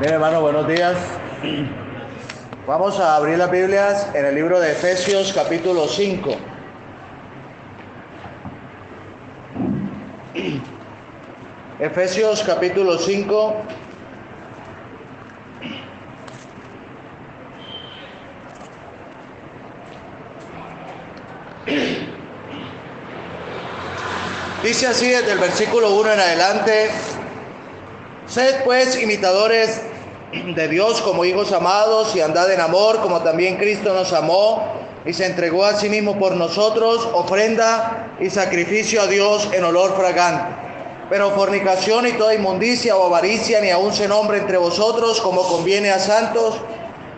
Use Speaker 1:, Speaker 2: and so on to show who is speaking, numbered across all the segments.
Speaker 1: Bien, hermano, buenos días. Vamos a abrir las Biblias en el libro de Efesios, capítulo 5. Efesios, capítulo 5. Dice así desde el versículo 1 en adelante: Sed pues imitadores de Dios como hijos amados, y andad en amor como también Cristo nos amó y se entregó a sí mismo por nosotros, ofrenda y sacrificio a Dios en olor fragante. Pero fornicación y toda inmundicia o avaricia ni aun se nombre entre vosotros, como conviene a santos,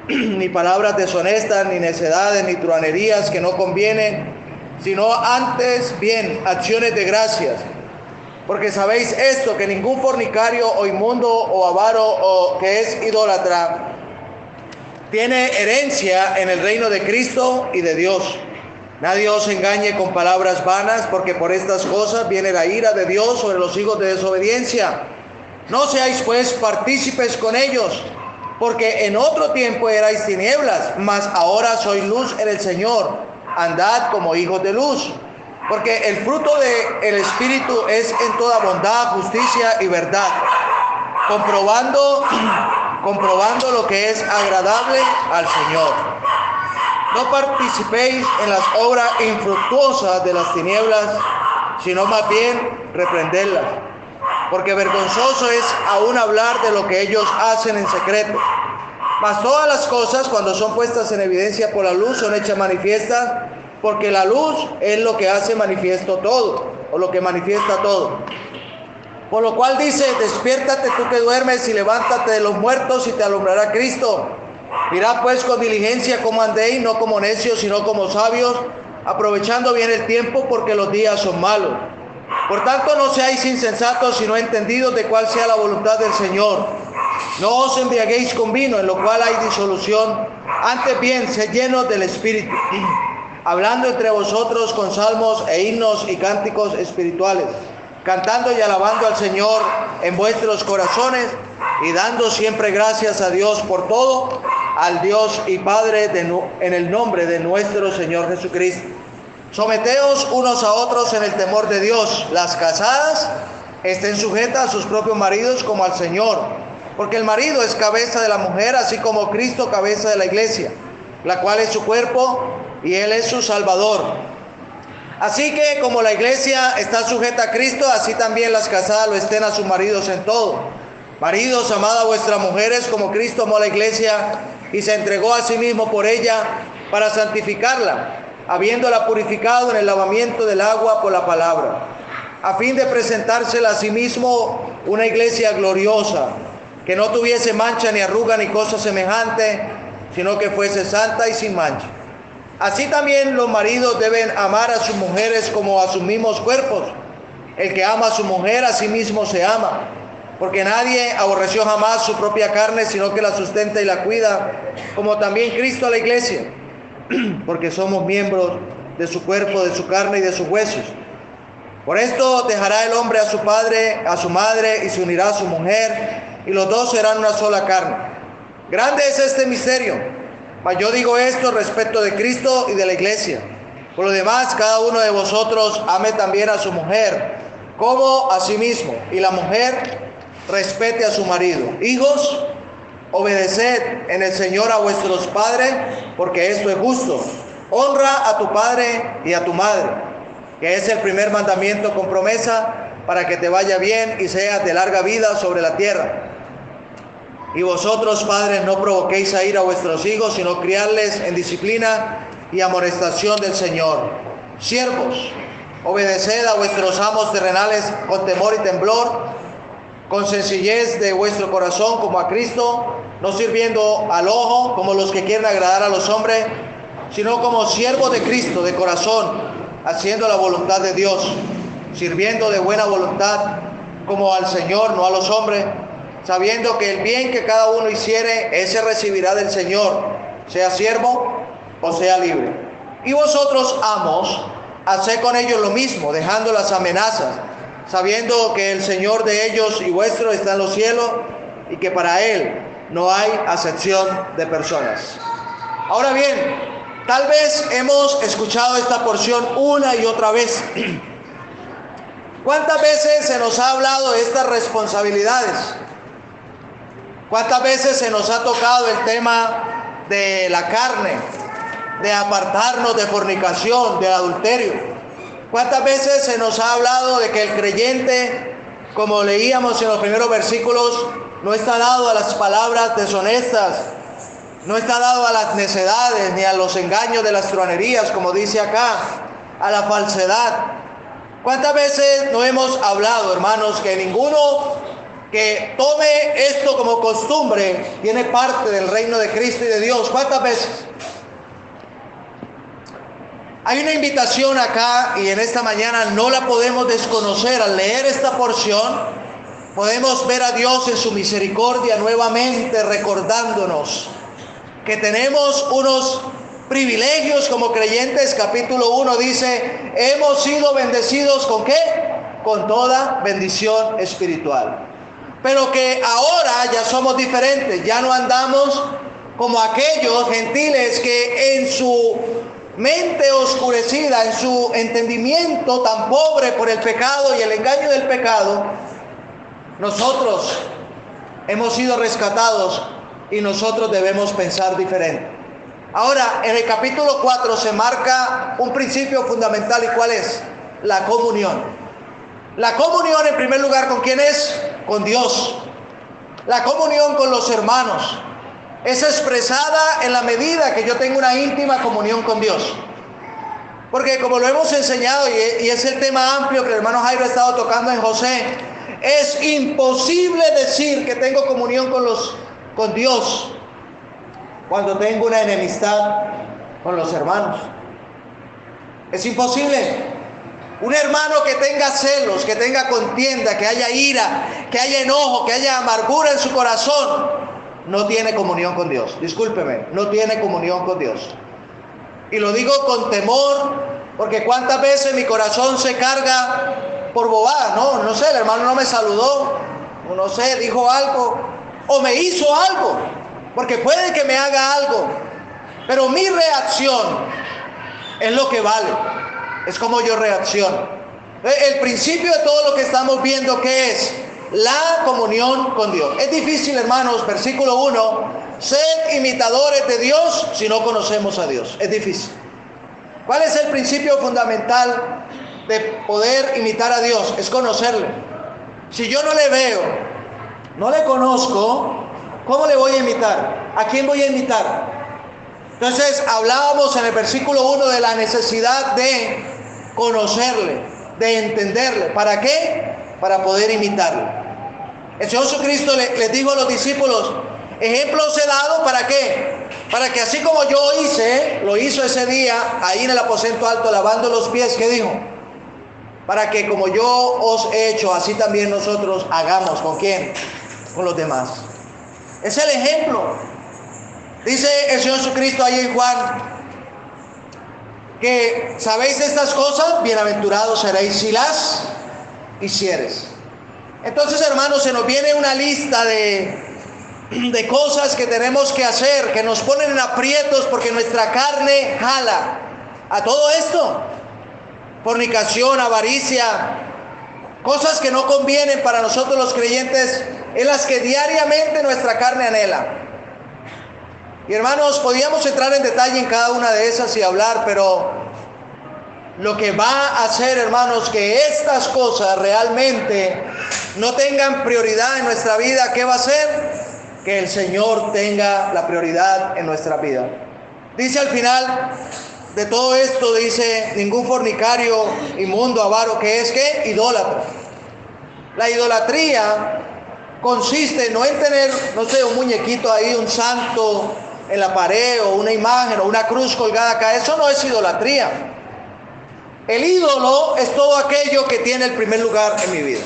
Speaker 1: ni palabras deshonestas, ni necedades, ni truhanerías que no convienen, sino antes bien acciones de gracias. Porque sabéis esto, que ningún fornicario o inmundo o avaro o que es idólatra tiene herencia en el reino de Cristo y de Dios. Nadie os engañe con palabras vanas, porque por estas cosas viene la ira de Dios sobre los hijos de desobediencia. No seáis pues partícipes con ellos, porque en otro tiempo erais tinieblas, mas ahora sois luz en el Señor. Andad como hijos de luz. Porque el fruto del Espíritu es en toda bondad, justicia y verdad, comprobando lo que es agradable al Señor. No participéis en las obras infructuosas de las tinieblas, sino más bien reprenderlas. Porque vergonzoso es aún hablar de lo que ellos hacen en secreto. Mas todas las cosas, cuando son puestas en evidencia por la luz, son hechas manifiestas, porque la luz es lo que hace manifiesto todo, o lo que manifiesta todo. Por lo cual dice: despiértate tú que duermes, y levántate de los muertos, y te alumbrará Cristo. Mirad pues con diligencia cómo andéis, no como necios, sino como sabios, aprovechando bien el tiempo, porque los días son malos. Por tanto, no seáis insensatos, sino entendidos de cuál sea la voluntad del Señor. No os embriaguéis con vino, en lo cual hay disolución, antes bien, sed llenos del Espíritu, hablando entre vosotros con salmos e himnos y cánticos espirituales, cantando y alabando al Señor en vuestros corazones, y dando siempre gracias a Dios por todo, al Dios y Padre en el nombre de nuestro Señor Jesucristo. Someteos unos a otros en el temor de Dios. Las casadas estén sujetas a sus propios maridos como al Señor, porque el marido es cabeza de la mujer, así como Cristo cabeza de la iglesia, la cual es su cuerpo, y Él es su Salvador. Así que como la iglesia está sujeta a Cristo, así también las casadas lo estén a sus maridos en todo. Maridos, amad a vuestras mujeres como Cristo amó a la iglesia y se entregó a sí mismo por ella, para santificarla, habiéndola purificado en el lavamiento del agua por la palabra, a fin de presentársela a sí mismo una iglesia gloriosa, que no tuviese mancha ni arruga ni cosa semejante, sino que fuese santa y sin mancha. Así también los maridos deben amar a sus mujeres como a sus mismos cuerpos. El que ama a su mujer, a sí mismo se ama, porque nadie aborreció jamás su propia carne, sino que la sustenta y la cuida, como también Cristo a la iglesia, porque somos miembros de su cuerpo, de su carne y de sus huesos. Por esto dejará el hombre a su padre, a su madre, y se unirá a su mujer, y los dos serán una sola carne. Grande es este misterio, mas yo digo esto respecto de Cristo y de la iglesia. Por lo demás, cada uno de vosotros ame también a su mujer como a sí mismo, y la mujer respete a su marido. Hijos, obedeced en el Señor a vuestros padres, porque esto es justo. Honra a tu padre y a tu madre, que es el primer mandamiento con promesa, para que te vaya bien y seas de larga vida sobre la tierra. Y vosotros, padres, no provoquéis a ira a vuestros hijos, sino criadles en disciplina y amonestación del Señor. Siervos, obedeced a vuestros amos terrenales con temor y temblor, con sencillez de vuestro corazón como a Cristo, no sirviendo al ojo como los que quieren agradar a los hombres, sino como siervos de Cristo de corazón, haciendo la voluntad de Dios, sirviendo de buena voluntad como al Señor, no a los hombres, sabiendo que el bien que cada uno hiciere, ese recibirá del Señor, sea siervo o sea libre. Y vosotros, amos, haced con ellos lo mismo, dejando las amenazas, sabiendo que el Señor de ellos y vuestro está en los cielos, y que para Él no hay acepción de personas. Ahora bien, tal vez hemos escuchado esta porción una y otra vez. ¿Cuántas veces se nos ha hablado de estas responsabilidades? ¿Cuántas veces se nos ha tocado el tema de la carne, de apartarnos de fornicación, de adulterio? ¿Cuántas veces se nos ha hablado de que el creyente, como leíamos en los primeros versículos, no está dado a las palabras deshonestas, no está dado a las necedades ni a los engaños de las truanerías, como dice acá, a la falsedad? ¿Cuántas veces no hemos hablado, hermanos, que ninguno que tome esto como costumbre tiene parte del reino de Cristo y de Dios? ¿Cuántas veces? Hay una invitación acá y en esta mañana no la podemos desconocer. Al leer esta porción podemos ver a Dios en su misericordia nuevamente recordándonos que tenemos unos privilegios como creyentes. Capítulo 1 dice, hemos sido bendecidos ¿con qué? Con toda bendición espiritual. Pero que ahora ya somos diferentes, ya no andamos como aquellos gentiles que en su mente oscurecida, en su entendimiento tan pobre por el pecado y el engaño del pecado, nosotros hemos sido rescatados y nosotros debemos pensar diferente. Ahora, en el capítulo 4 se marca un principio fundamental. ¿Y cuál es? La comunión. La comunión, en primer lugar, ¿con quién es? Con Dios. La comunión con los hermanos es expresada en la medida que yo tengo una íntima comunión con Dios. Porque como lo hemos enseñado, y es el tema amplio que el hermano Jairo ha estado tocando en José, es imposible decir que tengo comunión con Dios cuando tengo una enemistad con los hermanos. Es imposible. Un hermano que tenga celos, que tenga contienda, que haya ira, que haya enojo, que haya amargura en su corazón, no tiene comunión con Dios. Discúlpeme, no tiene comunión con Dios. Y lo digo con temor, porque cuántas veces mi corazón se carga por bobada. No sé, el hermano no me saludó, no sé, dijo algo, o me hizo algo, porque puede que me haga algo, pero mi reacción es lo que vale, es como yo reacciono. El principio de todo lo que estamos viendo, ¿qué es? La comunión con Dios. Es difícil, hermanos, versículo 1, sed imitadores de Dios si no conocemos a Dios. Es difícil. ¿Cuál es el principio fundamental de poder imitar a Dios? Es conocerle. Si yo no le veo, no le conozco, ¿cómo le voy a imitar? ¿A quién voy a imitar? Entonces hablábamos en el versículo 1 de la necesidad de conocerle, de entenderle. ¿Para qué? Para poder imitarle. El Señor Jesucristo les dijo a los discípulos, ejemplos he dado, ¿para qué? Para que así como yo lo hizo ese día ahí en el aposento alto lavando los pies, ¿qué dijo? Para que como yo os he hecho, así también nosotros hagamos. ¿Con quién? Con los demás. Es el ejemplo. Dice el Señor Jesucristo ahí en Juan, que sabéis estas cosas, bienaventurados seréis si las hicieres. Entonces, hermanos, se nos viene una lista de cosas que tenemos que hacer, que nos ponen en aprietos porque nuestra carne jala a todo esto. Fornicación, avaricia, cosas que no convienen para nosotros los creyentes, en las que diariamente nuestra carne anhela. Y hermanos, podíamos entrar en detalle en cada una de esas y hablar, pero lo que va a hacer, hermanos, que estas cosas realmente no tengan prioridad en nuestra vida, ¿qué va a hacer? Que el Señor tenga la prioridad en nuestra vida. Dice al final de todo esto, dice, ningún fornicario, inmundo, avaro, que es ¿qué? Idólatra. La idolatría consiste no en tener, no sé, un muñequito ahí, un santo en la pared, o una imagen, o una cruz colgada acá. Eso no es idolatría. El ídolo es todo aquello que tiene el primer lugar en mi vida.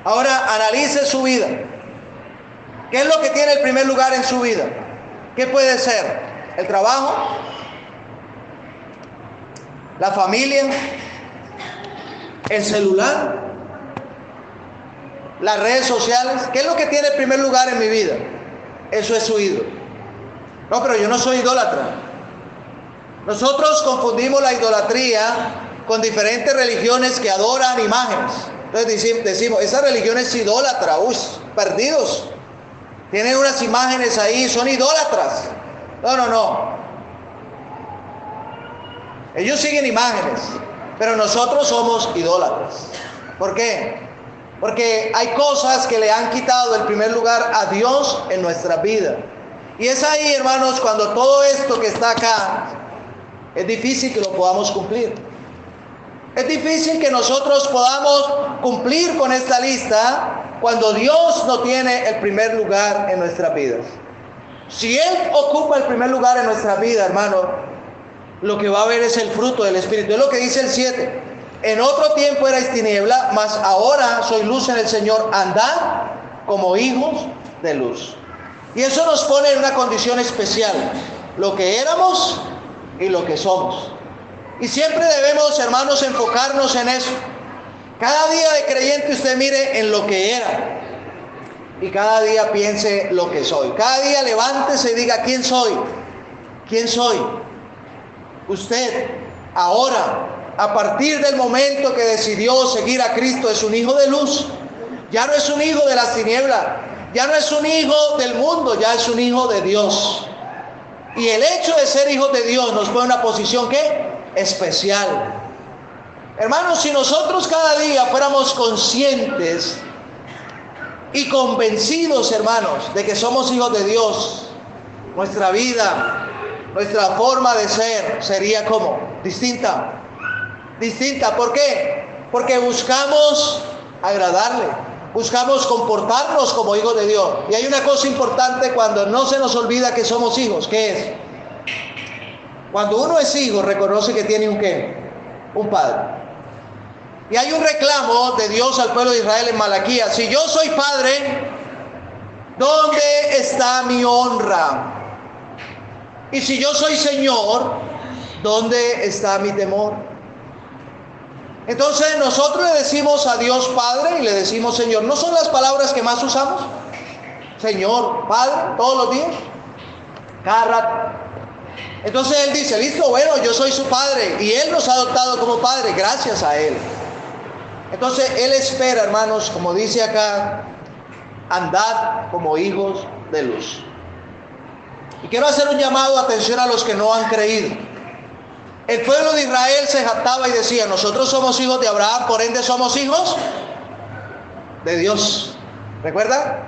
Speaker 1: Ahora analice su vida. ¿Qué es lo que tiene el primer lugar en su vida? ¿Qué puede ser? ¿El trabajo? ¿La familia? ¿El celular? ¿Las redes sociales? ¿Qué es lo que tiene el primer lugar en mi vida? eso es su ídolo. No, pero yo no soy idólatra. Nosotros confundimos la idolatría con diferentes religiones que adoran imágenes. Entonces decimos, esa religión es idólatra, perdidos. Tienen unas imágenes ahí, son idólatras. No. Ellos siguen imágenes, pero nosotros somos idólatras. ¿Por qué? Porque hay cosas que le han quitado el primer lugar a Dios en nuestra vida. Y es ahí, hermanos, cuando todo esto que está acá, es difícil que lo podamos cumplir. Es difícil que nosotros podamos cumplir con esta lista cuando Dios no tiene el primer lugar en nuestras vidas. Si Él ocupa el primer lugar en nuestra vida, hermano, lo que va a haber es el fruto del Espíritu. Es lo que dice el 7. En otro tiempo erais tiniebla, mas ahora soy luz en el Señor. Andad como hijos de luz. Y eso nos pone en una condición especial. Lo que éramos y lo que somos. Y siempre debemos, hermanos, enfocarnos en eso. Cada día de creyente usted mire en lo que era. Y cada día piense lo que soy. Cada día levántese y diga, ¿quién soy? ¿Quién soy? Usted, ahora, a partir del momento que decidió seguir a Cristo, es un hijo de luz. Ya no es un hijo de las tinieblas. Ya no es un hijo del mundo, ya es un hijo de Dios. Y el hecho de ser hijos de Dios nos pone en una posición, ¿qué? Especial. Hermanos, si nosotros cada día fuéramos conscientes y convencidos, hermanos, de que somos hijos de Dios, nuestra vida, nuestra forma de ser sería como distinta. ¿Por qué? Porque buscamos agradarle, buscamos comportarnos como hijos de Dios. Y hay una cosa importante cuando no se nos olvida que somos hijos. ¿Qué es? Cuando uno es hijo, reconoce que tiene un ¿qué? Un padre. Y hay un reclamo de Dios al pueblo de Israel en Malaquías. Si yo soy padre, ¿dónde está mi honra? Y si yo soy Señor, ¿dónde está mi temor? Entonces nosotros le decimos a Dios Padre y le decimos Señor. ¿No son las palabras que más usamos? Señor, Padre, todos los días, cada rato. Entonces Él dice, listo, bueno, yo soy su Padre y Él nos ha adoptado como Padre, gracias a Él. Entonces Él espera, hermanos, como dice acá, andad como hijos de luz. Y quiero hacer un llamado de atención a los que no han creído. El pueblo de Israel se jactaba y decía, nosotros somos hijos de Abraham, por ende somos hijos de Dios. ¿Recuerdan?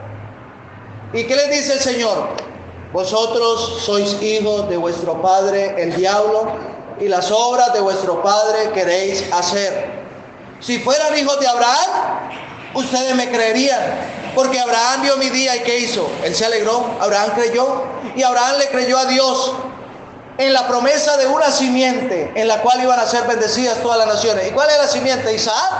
Speaker 1: ¿Y qué les dice el Señor? Vosotros sois hijos de vuestro padre el diablo, y las obras de vuestro padre queréis hacer. Si fueran hijos de Abraham, ustedes me creerían, porque Abraham vio mi día y ¿qué hizo? Él se alegró, Abraham creyó, y Abraham le creyó a Dios en la promesa de una simiente en la cual iban a ser bendecidas todas las naciones. ¿Y cuál es la simiente? Isaac.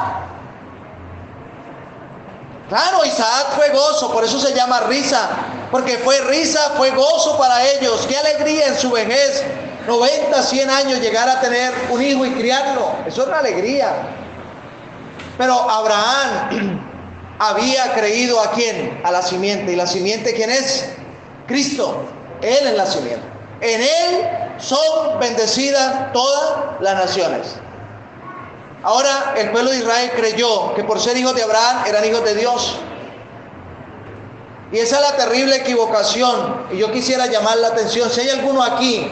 Speaker 1: Claro, Isaac fue gozo, por eso se llama risa, porque fue risa, fue gozo para ellos. Qué alegría en su vejez, 90, 100 años, llegar a tener un hijo y criarlo. Eso es una alegría. Pero Abraham había creído ¿a quién? A la simiente. ¿Y la simiente quién es? Cristo. Él es la simiente. En Él son bendecidas todas las naciones. Ahora el pueblo de Israel creyó que por ser hijos de Abraham eran hijos de Dios. Y esa es la terrible equivocación. Y yo quisiera llamar la atención. Si hay alguno aquí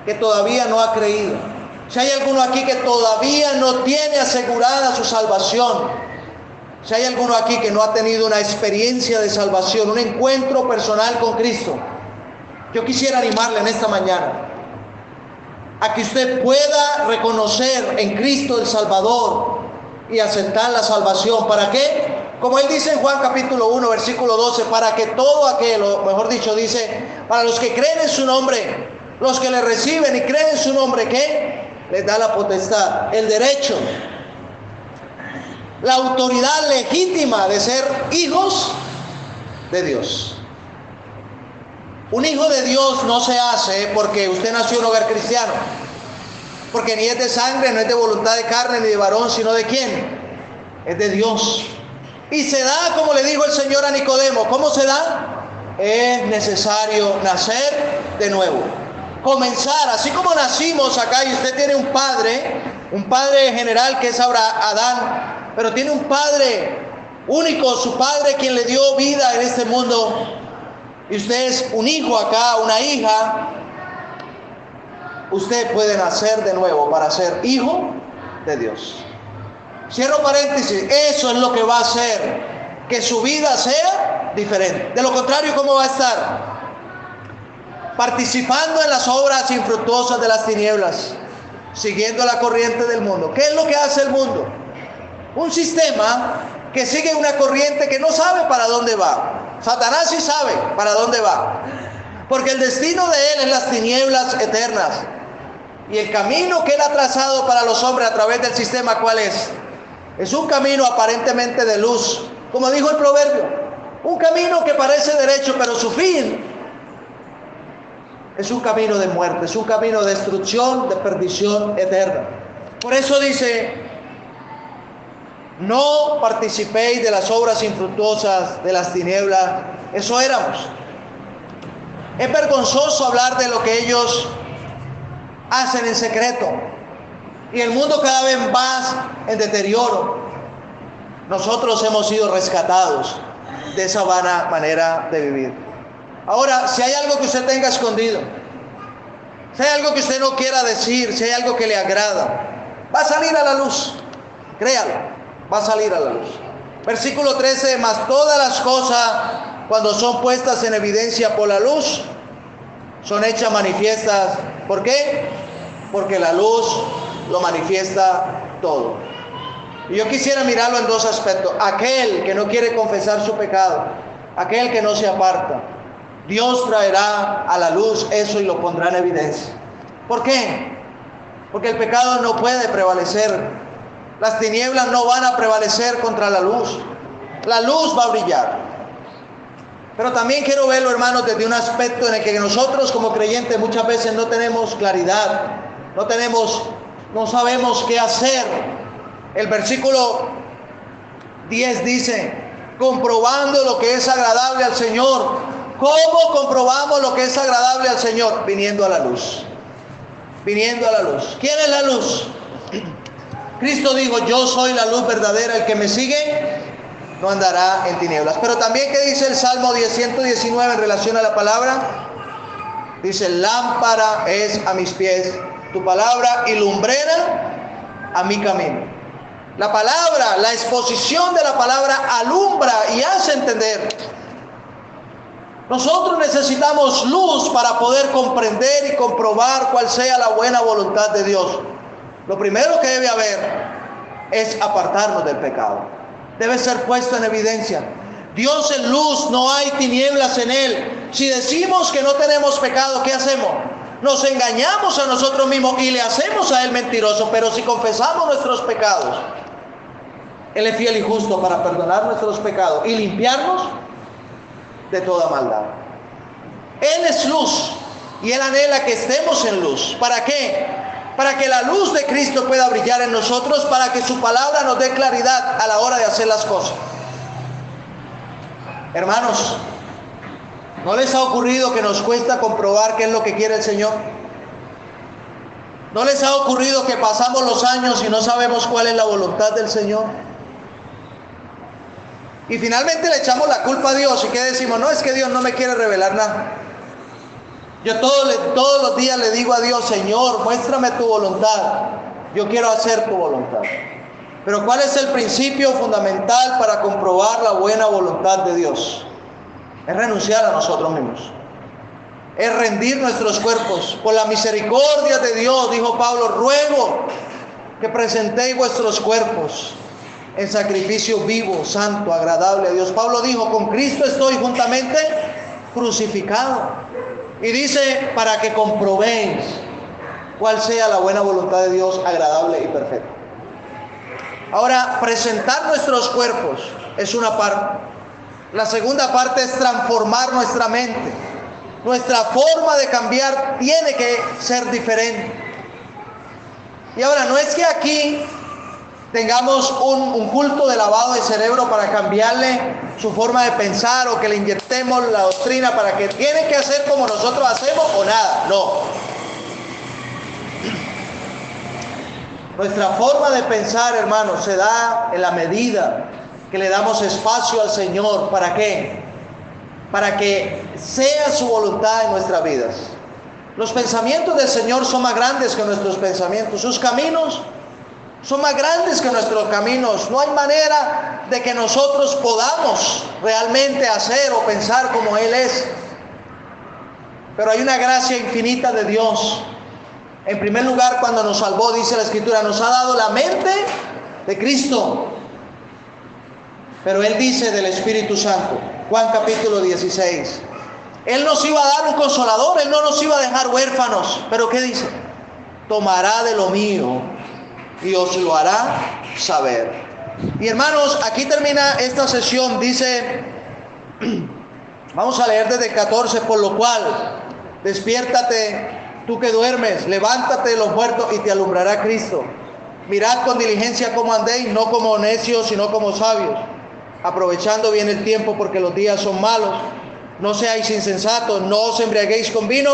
Speaker 1: que todavía no ha creído, si hay alguno aquí que todavía no tiene asegurada su salvación, si hay alguno aquí que no ha tenido una experiencia de salvación, un encuentro personal con Cristo, yo quisiera animarle en esta mañana a que usted pueda reconocer en Cristo el Salvador y aceptar la salvación. ¿Para qué? Como Él dice en Juan capítulo 1, versículo 12, para que todo aquel, o mejor dicho, dice, para los que creen en su nombre, los que le reciben y creen en su nombre, ¿qué? Les da la potestad, el derecho, la autoridad legítima de ser hijos de Dios. Un hijo de Dios no se hace porque usted nació en un hogar cristiano, porque ni es de sangre, no es de voluntad de carne ni de varón, sino de ¿quién? Es de Dios. Y se da como le dijo el Señor a Nicodemo. ¿Cómo se da? es necesario nacer de nuevo. Comenzar, así como nacimos acá y usted tiene un padre general que es Adán, pero tiene un padre único, su padre quien le dio vida en este mundo, y usted es un hijo acá, una hija. Usted puede nacer de nuevo para ser hijo de Dios. Cierro paréntesis, eso es lo que va a hacer que su vida sea diferente. De lo contrario, ¿cómo va a estar? Participando en las obras infructuosas de las tinieblas, siguiendo la corriente del mundo. ¿Qué es lo que hace el mundo? Un sistema que sigue una corriente que no sabe para dónde va. Satanás sí sabe para dónde va, porque el destino de él es las tinieblas eternas. Y el camino que él ha trazado para los hombres a través del sistema, ¿cuál es? Es un camino aparentemente de luz, como dijo el proverbio, un camino que parece derecho, pero su fin es un camino de muerte, es un camino de destrucción, de perdición eterna. Por eso dice: no participéis de las obras infructuosas de las tinieblas. Eso éramos. Es vergonzoso hablar de lo que ellos hacen en secreto, y el mundo cada vez más en deterioro. Nosotros hemos sido rescatados de esa vana manera de vivir. Ahora, si hay algo que usted tenga escondido, si hay algo que usted no quiera decir, si hay algo que le agrada, va a salir a la luz. Créalo, va a salir a la luz. Versículo 13: mas todas las cosas, cuando son puestas en evidencia por la luz, son hechas manifiestas. ¿Por qué? Porque la luz lo manifiesta todo. Y yo quisiera mirarlo en dos aspectos. Aquel que no quiere confesar su pecado, aquel que no se aparta, Dios traerá a la luz eso y lo pondrá en evidencia. ¿Por qué? Porque el pecado no puede prevalecer. Las tinieblas no van a prevalecer contra la luz. La luz va a brillar. Pero también quiero verlo, hermanos, desde un aspecto en el que nosotros como creyentes muchas veces no tenemos claridad, no sabemos qué hacer. El versículo 10 dice: comprobando lo que es agradable al Señor. ¿Cómo comprobamos lo que es agradable al Señor? Viniendo a la luz. Viniendo a la luz. ¿Quién es la luz? Cristo dijo: yo soy la luz verdadera, el que me sigue no andará en tinieblas. Pero también, ¿qué dice el Salmo 119 en relación a la palabra? Dice: lámpara es a mis pies tu palabra y lumbrera a mi camino. La palabra, la exposición de la palabra alumbra y hace entender. Nosotros necesitamos luz para poder comprender y comprobar cuál sea la buena voluntad de Dios. Lo primero que debe haber es apartarnos del pecado. Debe ser puesto en evidencia. Dios es luz, no hay tinieblas en él. Si decimos que no tenemos pecado, ¿qué hacemos? Nos engañamos a nosotros mismos y le hacemos a él mentiroso. Pero si confesamos nuestros pecados, él es fiel y justo para perdonar nuestros pecados y limpiarnos de toda maldad. Él es luz y él anhela que estemos en luz. ¿Para qué? Para que la luz de Cristo pueda brillar en nosotros, para que su palabra nos dé claridad a la hora de hacer las cosas. Hermanos, ¿no les ha ocurrido que nos cuesta comprobar qué es lo que quiere el Señor? ¿No les ha ocurrido que pasamos los años y no sabemos cuál es la voluntad del Señor? Y finalmente le echamos la culpa a Dios. ¿Y qué decimos? No, es que Dios no me quiere revelar nada. Yo todos los días le digo a Dios: Señor, muéstrame tu voluntad. Yo quiero hacer tu voluntad. Pero ¿cuál es el principio fundamental para comprobar la buena voluntad de Dios? Es renunciar a nosotros mismos. Es rendir nuestros cuerpos. Por la misericordia de Dios, dijo Pablo, ruego que presentéis vuestros cuerpos en sacrificio vivo, santo, agradable a Dios. Pablo dijo: con Cristo estoy juntamente crucificado. Y dice: para que comprobéis cuál sea la buena voluntad de Dios, agradable y perfecta. Ahora, presentar nuestros cuerpos es una parte. La segunda parte es transformar nuestra mente. Nuestra forma de cambiar tiene que ser diferente. Y ahora, no es que aquí tengamos un culto de lavado de cerebro para cambiarle su forma de pensar o que le inyectemos la doctrina para que tiene que hacer como nosotros hacemos o nada. No. Nuestra forma de pensar, hermanos, se da en la medida que le damos espacio al Señor. ¿Para qué? Para que sea su voluntad en nuestras vidas. Los pensamientos del Señor son más grandes que nuestros pensamientos. Sus caminos son más grandes que nuestros caminos. No hay manera de que nosotros podamos realmente hacer o pensar como Él es. Pero hay una gracia infinita de Dios. En primer lugar, cuando nos salvó, dice la Escritura, nos ha dado la mente de Cristo. Pero Él dice del Espíritu Santo, Juan capítulo 16, Él nos iba a dar un consolador, Él no nos iba a dejar huérfanos. Pero ¿qué dice? Tomará de lo mío y os lo hará saber. Y hermanos, aquí termina esta sesión. Dice, vamos a leer desde el 14, por lo cual, despiértate tú que duermes, levántate de los muertos y te alumbrará Cristo. Mirad con diligencia cómo andéis, no como necios, sino como sabios, aprovechando bien el tiempo, porque los días son malos. No seáis insensatos, no os embriaguéis con vino,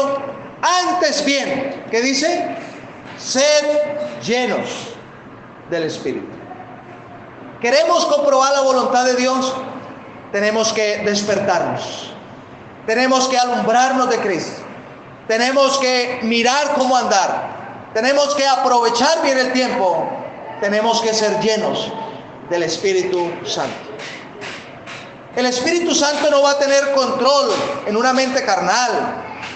Speaker 1: antes bien, ¿qué dice? Sed llenos del Espíritu. ¿Queremos comprobar la voluntad de Dios? Tenemos que despertarnos. Tenemos que alumbrarnos de Cristo. Tenemos que mirar cómo andar. Tenemos que aprovechar bien el tiempo. Tenemos que ser llenos del Espíritu Santo. El Espíritu Santo no va a tener control en una mente carnal,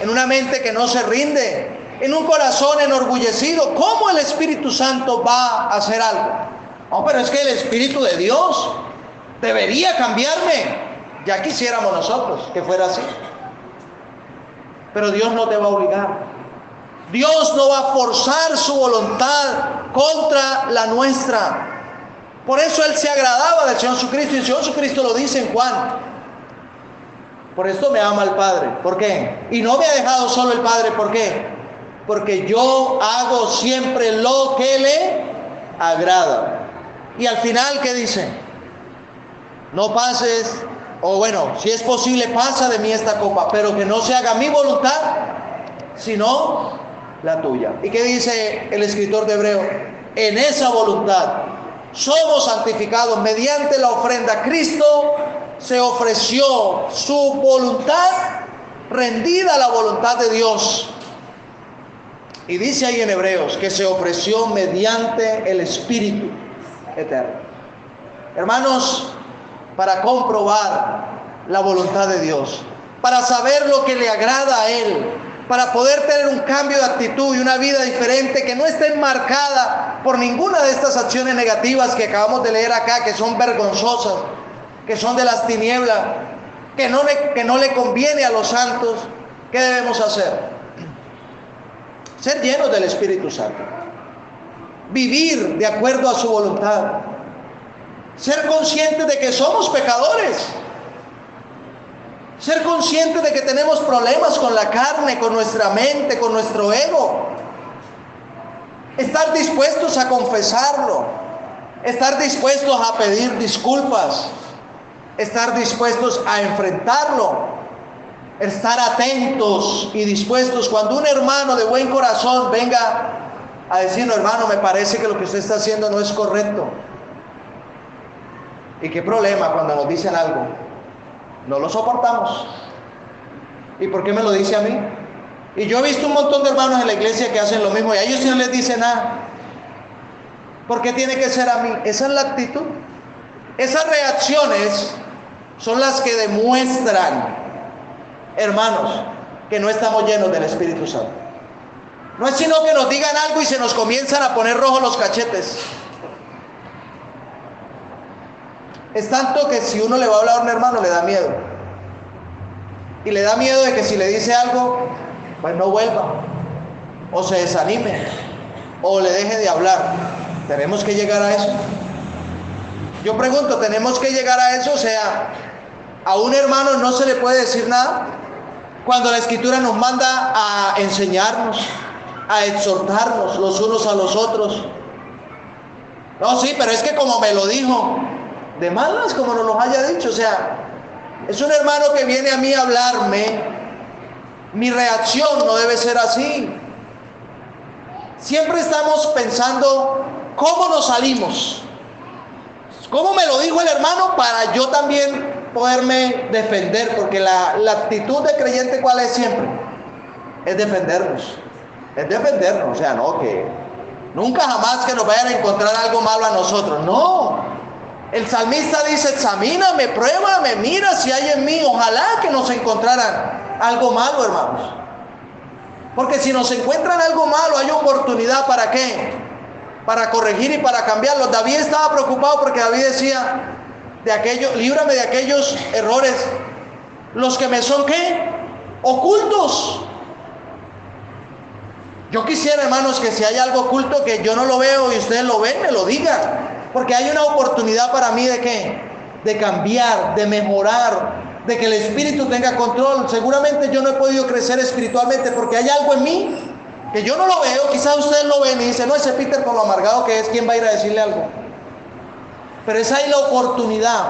Speaker 1: en una mente que no se rinde, en un corazón enorgullecido. ¿Cómo el Espíritu Santo va a hacer algo? No, pero es que el Espíritu de Dios debería cambiarme. Ya quisiéramos nosotros que fuera así. Pero Dios no te va a obligar. Dios no va a forzar su voluntad contra la nuestra. Por eso Él se agradaba del Señor Jesucristo. Y el Señor Jesucristo lo dice en Juan. Por esto me ama el Padre. ¿Por qué? Y no me ha dejado solo el Padre. ¿Por qué? Porque yo hago siempre lo que le agrada. Y al final, ¿qué dice? No pases, o bueno, si es posible, pasa de mí esta copa, pero que no se haga mi voluntad, sino la tuya. ¿Y qué dice el escritor de Hebreo? En esa voluntad somos santificados mediante la ofrenda. Cristo se ofreció su voluntad rendida a la voluntad de Dios. Y dice ahí en Hebreos que se ofreció mediante el Espíritu eterno. Hermanos, para comprobar la voluntad de Dios, para saber lo que le agrada a Él, para poder tener un cambio de actitud y una vida diferente que no esté enmarcada por ninguna de estas acciones negativas que acabamos de leer acá, que son vergonzosas, que son de las tinieblas, que no le conviene a los santos. ¿Qué debemos hacer? Ser llenos del Espíritu Santo, vivir de acuerdo a su voluntad, ser conscientes de que somos pecadores, ser conscientes de que tenemos problemas con la carne, con nuestra mente, con nuestro ego, estar dispuestos a confesarlo, estar dispuestos a pedir disculpas, estar dispuestos a enfrentarlo, estar atentos y dispuestos cuando un hermano de buen corazón venga a decirnos: hermano, me parece que lo que usted está haciendo no es correcto. ¿Y qué problema cuando nos dicen algo? No lo soportamos. ¿Y por qué me lo dice a mí? Y yo he visto un montón de hermanos en la iglesia que hacen lo mismo y a ellos sí no les dice nada. ¿Por qué tiene que ser a mí? Esa es la actitud. Esas reacciones son las que demuestran, hermanos, que no estamos llenos del Espíritu Santo. No es sino que nos digan algo y se nos comienzan a poner rojos los cachetes. Es tanto que si uno le va a hablar a un hermano le da miedo. Y le da miedo de que si le dice algo, pues no vuelva, o se desanime, o le deje de hablar. ¿Tenemos que llegar a eso? Yo pregunto, ¿tenemos que llegar a eso? O sea, ¿a un hermano no se le puede decir nada? Cuando la Escritura nos manda a enseñarnos, a exhortarnos los unos a los otros. No, sí, pero es que como me lo dijo, de malas como nos lo haya dicho, o sea, es un hermano que viene a mí a hablarme, mi reacción no debe ser así. Siempre estamos pensando cómo nos salimos, cómo me lo dijo el hermano para yo también poderme defender, porque la actitud de creyente, ¿cuál es siempre? Es defendernos, o sea, no, que nunca jamás que nos vayan a encontrar algo malo a nosotros, no. El salmista dice, examíname, pruébame, mira si hay en mí, ojalá que nos encontraran algo malo, hermanos. Porque si nos encuentran algo malo, hay oportunidad, ¿para qué? Para corregir y para cambiarlo. David estaba preocupado porque David decía, líbrame de aquellos errores, los que me son, ¿qué? Ocultos. Yo quisiera, hermanos, que si hay algo oculto que yo no lo veo y ustedes lo ven, me lo digan. Porque hay una oportunidad para mí de ¿qué? De cambiar, de mejorar, de que el Espíritu tenga control. Seguramente yo no he podido crecer espiritualmente porque hay algo en mí que yo no lo veo. Quizás ustedes lo ven y dicen, no, ese Peter con lo amargado que es, ¿quién va a ir a decirle algo? Pero es ahí la oportunidad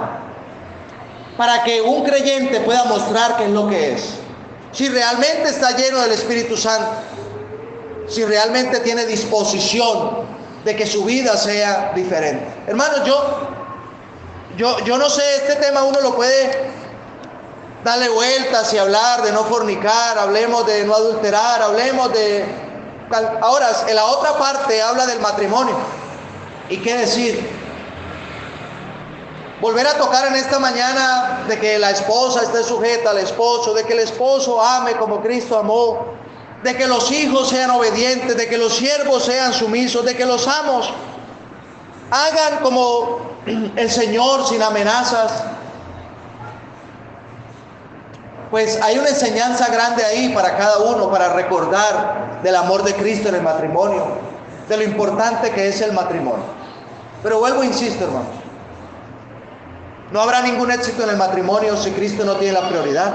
Speaker 1: para que un creyente pueda mostrar qué es lo que es. Si realmente está lleno del Espíritu Santo, si realmente tiene disposición de que su vida sea diferente. Hermanos, yo no sé, este tema uno lo puede darle vueltas y hablar de no fornicar, hablemos de no adulterar, hablemos de... Ahora, en la otra parte habla del matrimonio. ¿Y qué decir? Volver a tocar en esta mañana de que la esposa esté sujeta al esposo, de que el esposo ame como Cristo amó, de que los hijos sean obedientes, de que los siervos sean sumisos, de que los amos hagan como el Señor sin amenazas. Pues hay una enseñanza grande ahí para cada uno, para recordar del amor de Cristo en el matrimonio, de lo importante que es el matrimonio. Pero vuelvo e insisto, hermano, no habrá ningún éxito en el matrimonio si Cristo no tiene la prioridad.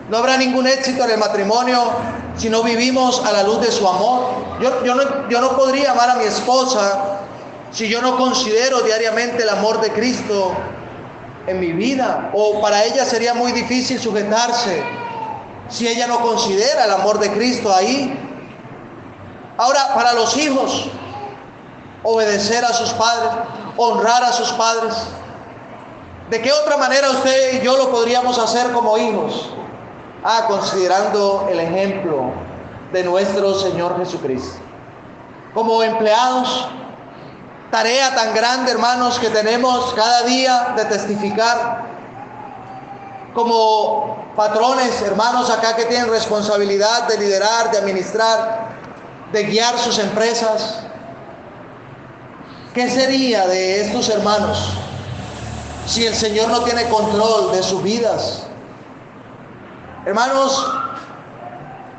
Speaker 1: No habrá ningún éxito en el matrimonio si no vivimos a la luz de su amor. Yo no podría amar a mi esposa si yo no considero diariamente el amor de Cristo en mi vida, o para ella sería muy difícil sujetarse si ella no considera el amor de Cristo ahí. Ahora, para los hijos, obedecer a sus padres, honrar a sus padres. ¿De qué otra manera usted y yo lo podríamos hacer como hijos? Considerando el ejemplo de nuestro Señor Jesucristo. Como empleados, tarea tan grande, hermanos, que tenemos cada día de testificar. Como patrones, hermanos, acá que tienen responsabilidad de liderar, de administrar, de guiar sus empresas. ¿Qué sería de estos hermanos si el Señor no tiene control de sus vidas? Hermanos,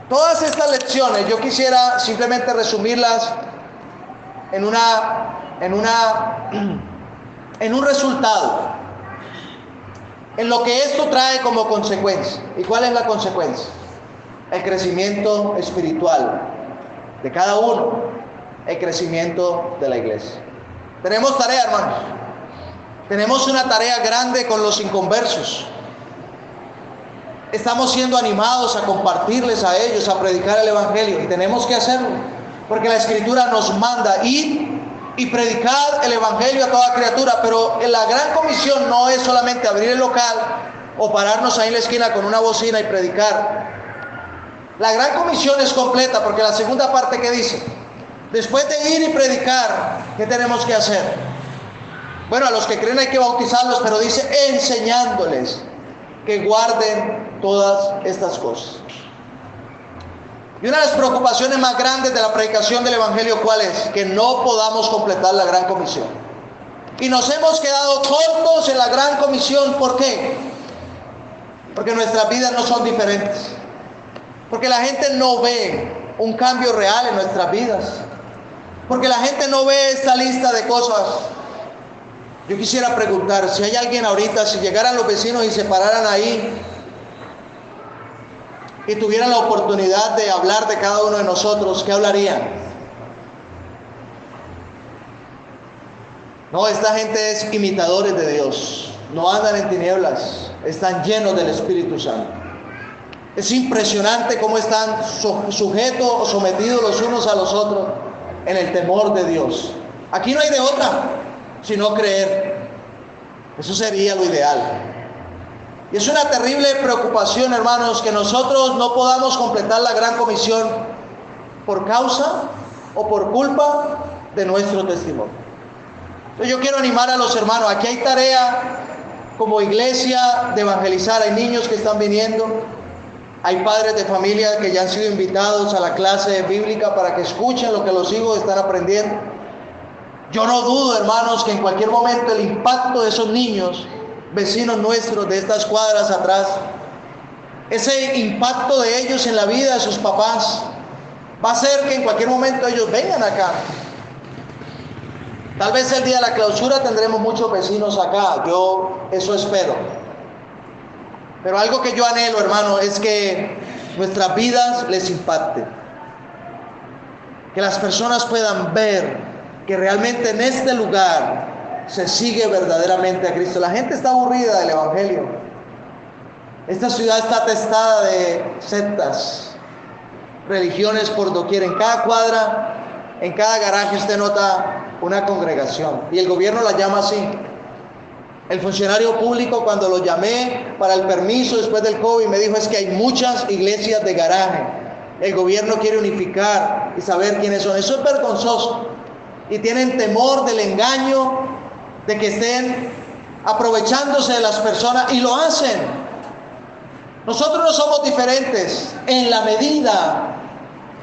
Speaker 1: todas estas lecciones yo quisiera simplemente resumirlas en un resultado, en lo que esto trae como consecuencia. ¿Y cuál es la consecuencia? El crecimiento espiritual de cada uno, el crecimiento de la iglesia. Tenemos tarea, hermanos. Tenemos una tarea grande con los inconversos. Estamos siendo animados a compartirles a ellos, a predicar el Evangelio, y tenemos que hacerlo, porque la Escritura nos manda ir y predicar el Evangelio a toda criatura. Pero la gran comisión no es solamente abrir el local o pararnos ahí en la esquina con una bocina y predicar. La gran comisión es completa, porque la segunda parte, ¿qué dice? Después de ir y predicar, ¿qué tenemos que hacer? Bueno, a los que creen hay que bautizarlos, pero dice enseñándoles que guarden todas estas cosas. Y una de las preocupaciones más grandes de la predicación del Evangelio, ¿cuál es? Que no podamos completar la gran comisión. Y nos hemos quedado cortos en la gran comisión. ¿Por qué? Porque nuestras vidas no son diferentes. Porque la gente no ve un cambio real en nuestras vidas. Porque la gente no ve esta lista de cosas. Yo quisiera preguntar, si hay alguien ahorita, si llegaran los vecinos y se pararan ahí y tuvieran la oportunidad de hablar de cada uno de nosotros, ¿qué hablarían? No, esta gente es imitadores de Dios. no andan en tinieblas, están llenos del Espíritu Santo. Es impresionante cómo están sujetos o sometidos los unos a los otros en el temor de Dios. Aquí no hay de otra, sino creer. Eso sería lo ideal. Y es una terrible preocupación, hermanos, que nosotros no podamos completar la gran comisión por causa o por culpa de nuestro testimonio. Entonces yo quiero animar a los hermanos. Aquí hay tarea como iglesia de evangelizar. Hay niños que están viniendo. Hay padres de familia que ya han sido invitados a la clase bíblica para que escuchen lo que los hijos están aprendiendo. Yo no dudo, hermanos, que en cualquier momento el impacto de esos niños, vecinos nuestros de estas cuadras atrás, ese impacto de ellos en la vida de sus papás, va a hacer que en cualquier momento ellos vengan acá. Tal vez el día de la clausura tendremos muchos vecinos acá, yo eso espero. Pero algo que yo anhelo, hermano, es que nuestras vidas les impacte. Que las personas puedan ver que realmente en este lugar se sigue verdaderamente a Cristo. La gente está aburrida del Evangelio. Esta ciudad está atestada de sectas, religiones por doquier. En cada cuadra, en cada garaje usted nota una congregación. Y el gobierno la llama así. El funcionario público, cuando lo llamé para el permiso después del COVID, me dijo: es que hay muchas iglesias de garaje. El gobierno quiere unificar y saber quiénes son. Eso es vergonzoso. Y tienen temor del engaño, de que estén aprovechándose de las personas, y lo hacen. Nosotros no somos diferentes en la medida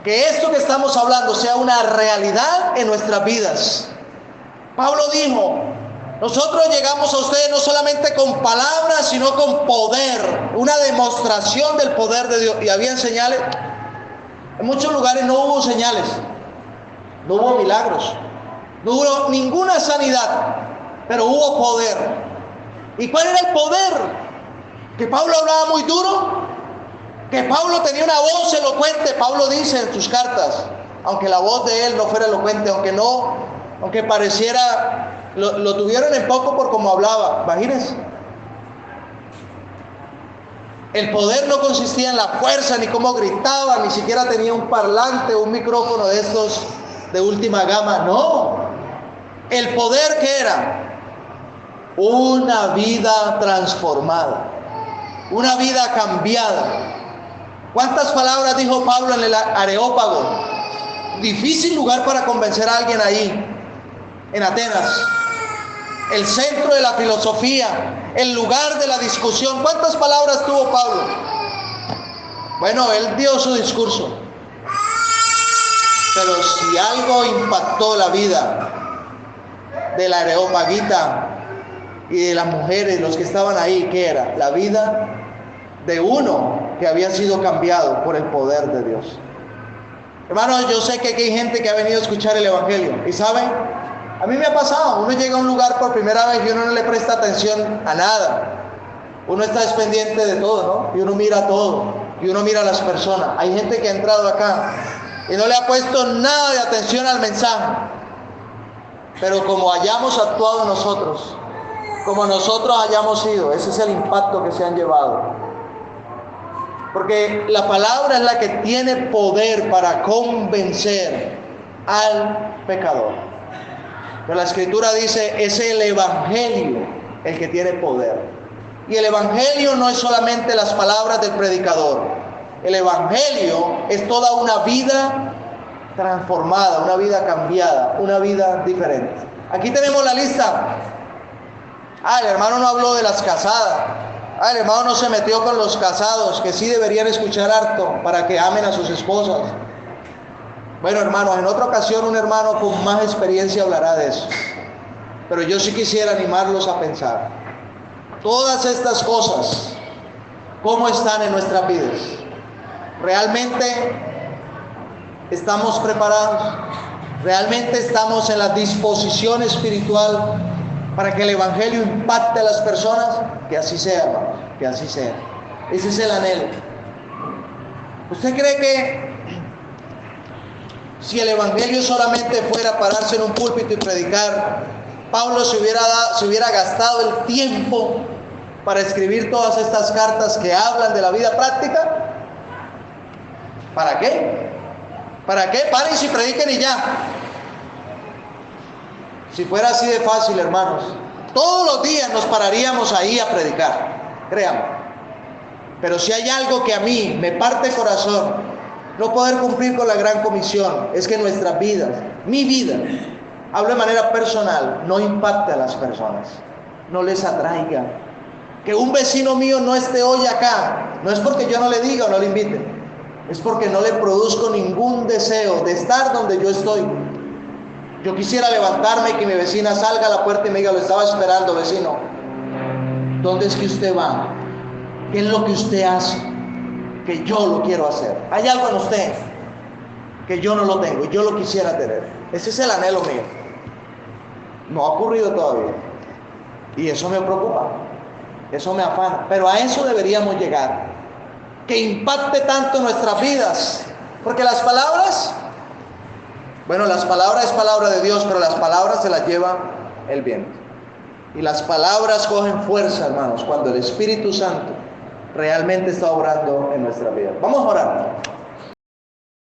Speaker 1: que esto que estamos hablando sea una realidad en nuestras vidas. Pablo dijo: nosotros llegamos a ustedes no solamente con palabras, sino con poder, una demostración del poder de Dios. Y habían señales. En muchos lugares no hubo señales, no hubo milagros, no hubo ninguna sanidad, pero hubo poder. ¿Y cuál era el poder? Que Pablo hablaba muy duro, que Pablo tenía una voz elocuente. Pablo dice en sus cartas, aunque la voz de él no fuera elocuente, aunque pareciera, lo tuvieron en poco por cómo hablaba. Imagínense. El poder no consistía en la fuerza, ni cómo gritaba, ni siquiera tenía un parlante o un micrófono de estos de última gama. No. El poder, ¿qué era? Una vida transformada, una vida cambiada. ¿Cuántas palabras dijo Pablo en el Areópago? Difícil lugar para convencer a alguien ahí, en Atenas. El centro de la filosofía, el lugar de la discusión. ¿Cuántas palabras tuvo Pablo? Bueno, él dio su discurso. Pero si algo impactó la vida de la Areopagita y de las mujeres, los que estaban ahí, ¿qué era? La vida de uno que había sido cambiado por el poder de Dios. Hermanos, yo sé que aquí hay gente que ha venido a escuchar el Evangelio. ¿Y saben? A mí me ha pasado. Uno llega a un lugar por primera vez y uno no le presta atención a nada. Uno está pendiente de todo, ¿no? Y uno mira todo. Y uno mira a las personas. Hay gente que ha entrado acá y no le ha puesto nada de atención al mensaje. Pero como hayamos actuado nosotros, como nosotros hayamos sido, ese es el impacto que se han llevado. Porque la palabra es la que tiene poder para convencer al pecador. Pero la Escritura dice, es el Evangelio el que tiene poder. Y el Evangelio no es solamente las palabras del predicador. El Evangelio es toda una vida transformada, una vida cambiada, una vida diferente. Aquí tenemos la lista. El hermano no habló de las casadas. El hermano no se metió con los casados, que sí deberían escuchar harto para que amen a sus esposas. Bueno, hermanos, en otra ocasión un hermano con más experiencia hablará de eso. Pero yo sí quisiera animarlos a pensar. Todas estas cosas, ¿cómo están en nuestras vidas? ¿Realmente estamos preparados? ¿Realmente estamos en la disposición espiritual para que el Evangelio impacte a las personas? Que así sea, hermanos, que así sea. Ese es el anhelo. ¿Usted cree que si el Evangelio solamente fuera pararse en un púlpito y predicar, Pablo se hubiera gastado el tiempo para escribir todas estas cartas que hablan de la vida práctica? ¿Para qué? ¿Para qué? Paren y prediquen y ya. Si fuera así de fácil, hermanos, todos los días nos pararíamos ahí a predicar, créanme. Pero si hay algo que a mí me parte el corazón, no poder cumplir con la gran comisión, es que nuestras vidas, mi vida, hablo de manera personal, no impacte a las personas, no les atraiga. Que un vecino mío no esté hoy acá, no es porque yo no le diga o no le invite, es porque no le produzco ningún deseo de estar donde yo estoy. Yo quisiera levantarme y que mi vecina salga a la puerta y me diga: lo estaba esperando, vecino. ¿Dónde es que usted va? ¿Qué es lo que usted hace? Que yo lo quiero hacer. Hay algo en usted que yo no lo tengo y yo lo quisiera tener. Ese es el anhelo mío. No ha ocurrido todavía. Y eso me preocupa. Eso me afana. Pero a eso deberíamos llegar. Que impacte tanto nuestras vidas. Porque las palabras, bueno, las palabras es palabra de Dios, pero las palabras se las lleva el viento. Y las palabras cogen fuerza, hermanos, cuando el Espíritu Santo realmente está obrando en nuestra vida. Vamos a orar.